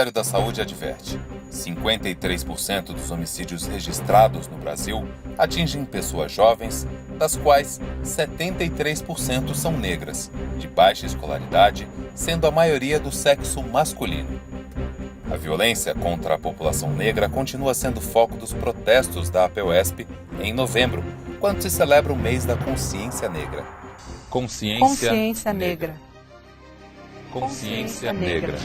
Ministério da Saúde adverte: 53% dos homicídios registrados no Brasil atingem pessoas jovens, das quais 73% são negras, de baixa escolaridade, sendo a maioria do sexo masculino. A violência contra a população negra continua sendo foco dos protestos da APUESP em novembro, quando se celebra o mês da consciência negra. Consciência negra. Consciência negra.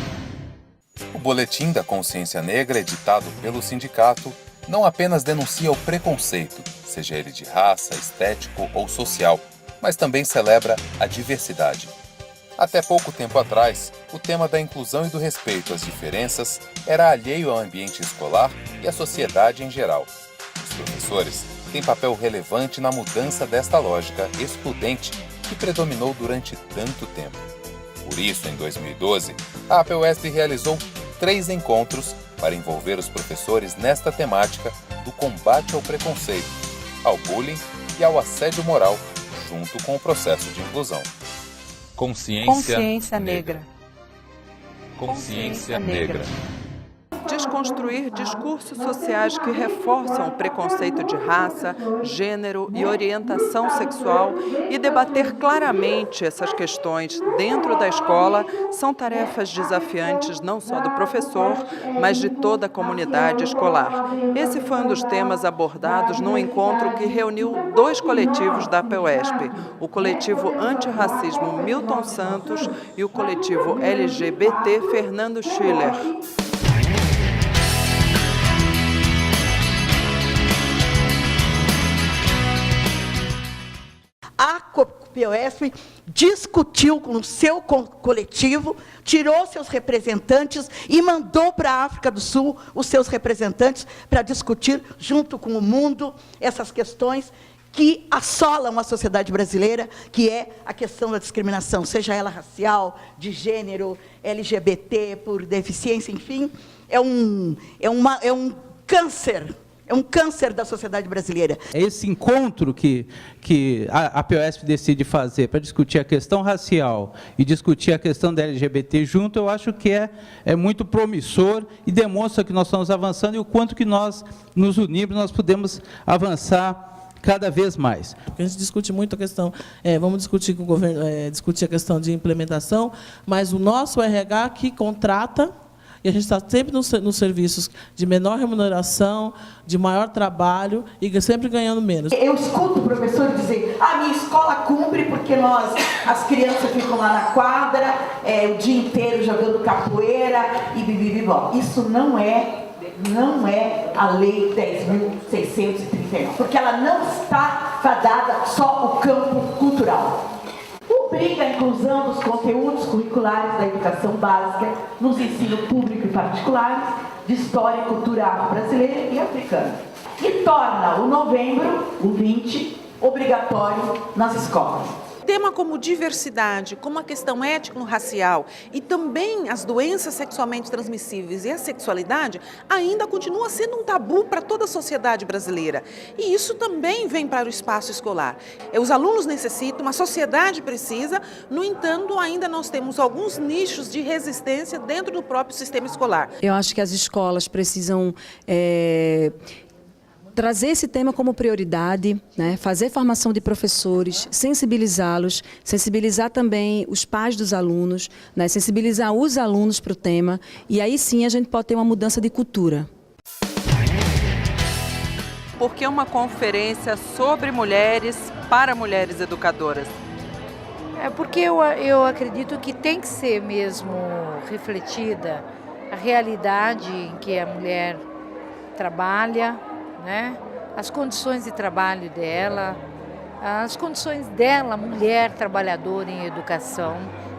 O Boletim da Consciência Negra, editado pelo sindicato, não apenas denuncia o preconceito, seja ele de raça, estético ou social, mas também celebra a diversidade. Até pouco tempo atrás, o tema da inclusão e do respeito às diferenças era alheio ao ambiente escolar e à sociedade em geral. Os professores têm papel relevante na mudança desta lógica excludente que predominou durante tanto tempo. Por isso, em 2012, a APUESP realizou 3 encontros para envolver os professores nesta temática do combate ao preconceito, ao bullying e ao assédio moral, junto com o processo de inclusão. Consciência negra. Consciência negra. Desconstruir discursos sociais que reforçam o preconceito de raça, gênero e orientação sexual e debater claramente essas questões dentro da escola são tarefas desafiantes não só do professor, mas de toda a comunidade escolar. Esse foi um dos temas abordados num encontro que reuniu 2 coletivos da APUESP, o coletivo Antirracismo Milton Santos e o coletivo LGBT Fernando Schiller. A APUESP discutiu com o seu coletivo, tirou seus representantes e mandou para a África do Sul os seus representantes para discutir, junto com o mundo, essas questões que assolam a sociedade brasileira, que é a questão da discriminação, seja ela racial, de gênero, LGBT, por deficiência, enfim, é um câncer. É um câncer da sociedade brasileira. Esse encontro que a APUESP decide fazer para discutir a questão racial e discutir a questão da LGBT junto, eu acho que é muito promissor e demonstra que nós estamos avançando e o quanto que nós nos unimos, nós podemos avançar cada vez mais. A gente discute muito a questão, vamos discutir com o governo, discutir a questão de implementação, mas o nosso RH que contrata, e a gente está sempre nos serviços de menor remuneração, de maior trabalho e sempre ganhando menos. Eu escuto o professor dizer: minha escola cumpre porque as crianças ficam lá na quadra, o dia inteiro jogando capoeira e bibibibó. Isso não é a Lei 10.639, porque ela não está fadada só ao campo cultural. Obriga a inclusão dos conteúdos curriculares da educação básica nos ensinos público e particulares de história e cultura afro-brasileira e africana. E torna o novembro, o 20, obrigatório nas escolas. Tema como diversidade, como a questão étnico-racial e também as doenças sexualmente transmissíveis e a sexualidade ainda continua sendo um tabu para toda a sociedade brasileira. E isso também vem para o espaço escolar. Os alunos necessitam, a sociedade precisa, no entanto, ainda nós temos alguns nichos de resistência dentro do próprio sistema escolar. Eu acho que as escolas precisam trazer esse tema como prioridade, né? Fazer formação de professores, sensibilizá-los, sensibilizar também os pais dos alunos, né? Sensibilizar os alunos para o tema, e aí sim a gente pode ter uma mudança de cultura. Porque é uma conferência sobre mulheres para mulheres educadoras. Porque eu acredito que tem que ser mesmo refletida a realidade em que a mulher trabalha, né? As condições de trabalho dela, as condições dela, mulher trabalhadora em educação,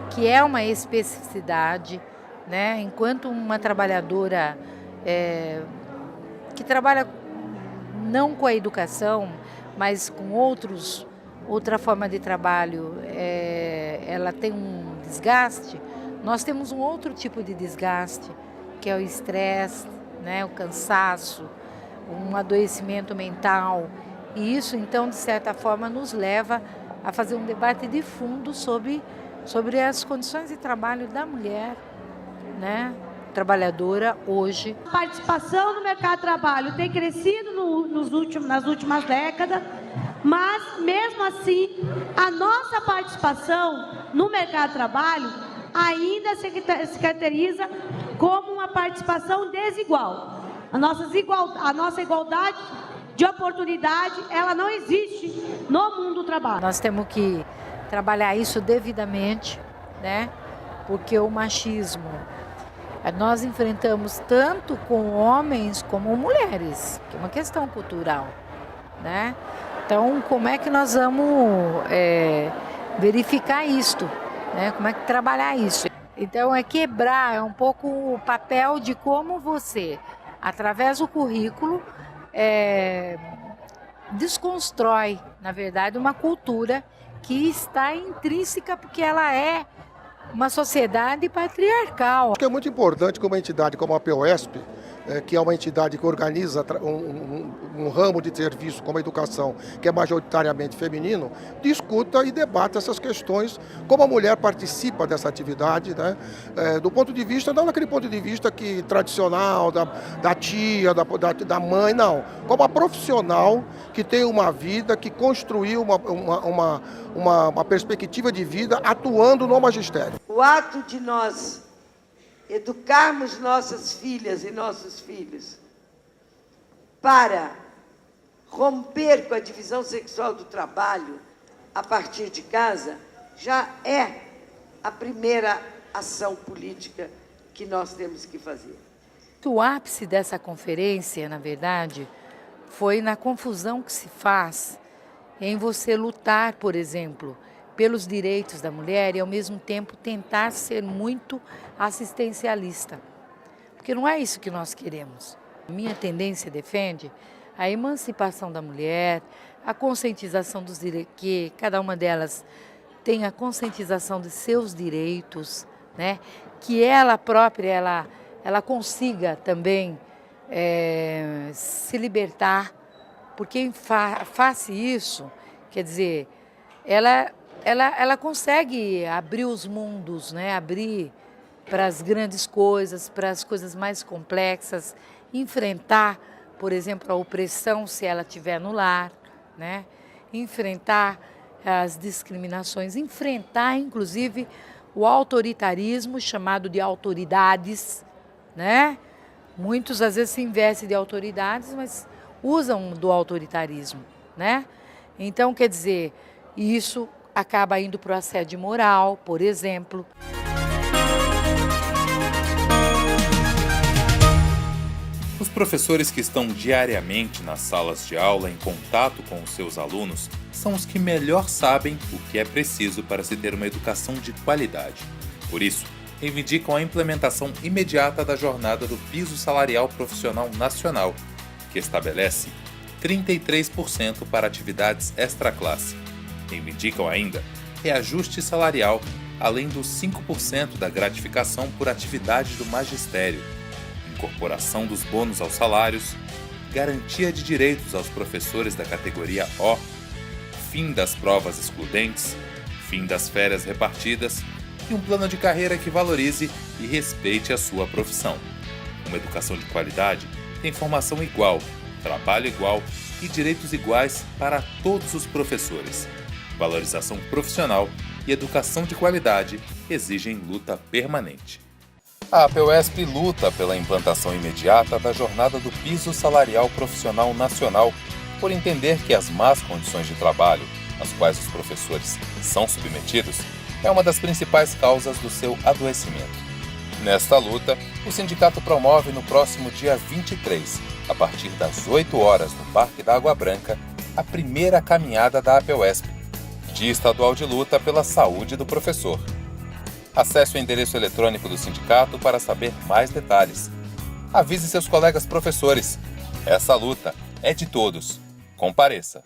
que é uma especificidade, né? Enquanto uma trabalhadora que trabalha não com a educação, mas com outra forma de trabalho, ela tem um desgaste. Nós temos um outro tipo de desgaste, que é o estresse, né? O cansaço, um adoecimento mental, e isso então de certa forma nos leva a fazer um debate de fundo sobre as condições de trabalho da mulher, né? trabalhadora hoje. A participação no mercado de trabalho tem crescido nas últimas décadas, mas, mesmo assim, a nossa participação no mercado de trabalho ainda se caracteriza como uma participação desigual. A nossa igualdade de oportunidade, ela não existe no mundo do trabalho. Nós temos que trabalhar isso devidamente, né? Porque o machismo nós enfrentamos tanto com homens como mulheres, que é uma questão cultural, né? Então, como é que nós vamos verificar isto, né? Como é que trabalhar isso? Então, é quebrar, é um pouco o papel de como você, através do currículo, desconstrói, na verdade, uma cultura que está intrínseca, porque ela é uma sociedade patriarcal. Acho que é muito importante que uma entidade como a POESP, que é uma entidade que organiza um ramo de serviço como a educação, que é majoritariamente feminino, discuta e debata essas questões, como a mulher participa dessa atividade, né? Do ponto de vista, não daquele ponto de vista que tradicional, da tia, da mãe, não. Como a profissional que tem uma vida, que construiu uma perspectiva de vida atuando no magistério. O ato de nós educarmos nossas filhas e nossos filhos para romper com a divisão sexual do trabalho a partir de casa já é a primeira ação política que nós temos que fazer. O ápice dessa conferência, na verdade, foi na confusão que se faz em você lutar, por exemplo, pelos direitos da mulher e, ao mesmo tempo, tentar ser muito assistencialista. Porque não é isso que nós queremos. A minha tendência defende a emancipação da mulher, a conscientização dos direitos, que cada uma delas tenha a conscientização de seus direitos, né? Que ela própria, ela consiga também se libertar, porque em face isso, quer dizer, ela consegue abrir os mundos, né? Abrir para as grandes coisas, para as coisas mais complexas, enfrentar, por exemplo, a opressão se ela estiver no lar, né? Enfrentar as discriminações, enfrentar, inclusive, o autoritarismo, chamado de autoridades, né? Muitos, às vezes, se investem de autoridades, mas usam do autoritarismo, né? Então, quer dizer, isso acaba indo para o assédio moral, por exemplo. Os professores que estão diariamente nas salas de aula em contato com os seus alunos são os que melhor sabem o que é preciso para se ter uma educação de qualidade. Por isso, reivindicam a implementação imediata da jornada do Piso Salarial Profissional Nacional, que estabelece 33% para atividades extraclasse. Reivindicam ainda reajuste salarial, além dos 5% da gratificação por atividade do magistério, incorporação dos bônus aos salários, garantia de direitos aos professores da categoria O, fim das provas excludentes, fim das férias repartidas e um plano de carreira que valorize e respeite a sua profissão. Uma educação de qualidade tem formação igual, trabalho igual e direitos iguais para todos os professores. Valorização profissional e educação de qualidade exigem luta permanente. A APUESP luta pela implantação imediata da jornada do Piso Salarial Profissional Nacional, por entender que as más condições de trabalho às quais os professores são submetidos é uma das principais causas do seu adoecimento. Nesta luta, o sindicato promove no próximo dia 23, a partir das 8 horas no Parque da Água Branca, a primeira caminhada da APUESP, Dia Estadual de Luta pela Saúde do Professor. Acesse o endereço eletrônico do sindicato para saber mais detalhes. Avise seus colegas professores. Essa luta é de todos. Compareça.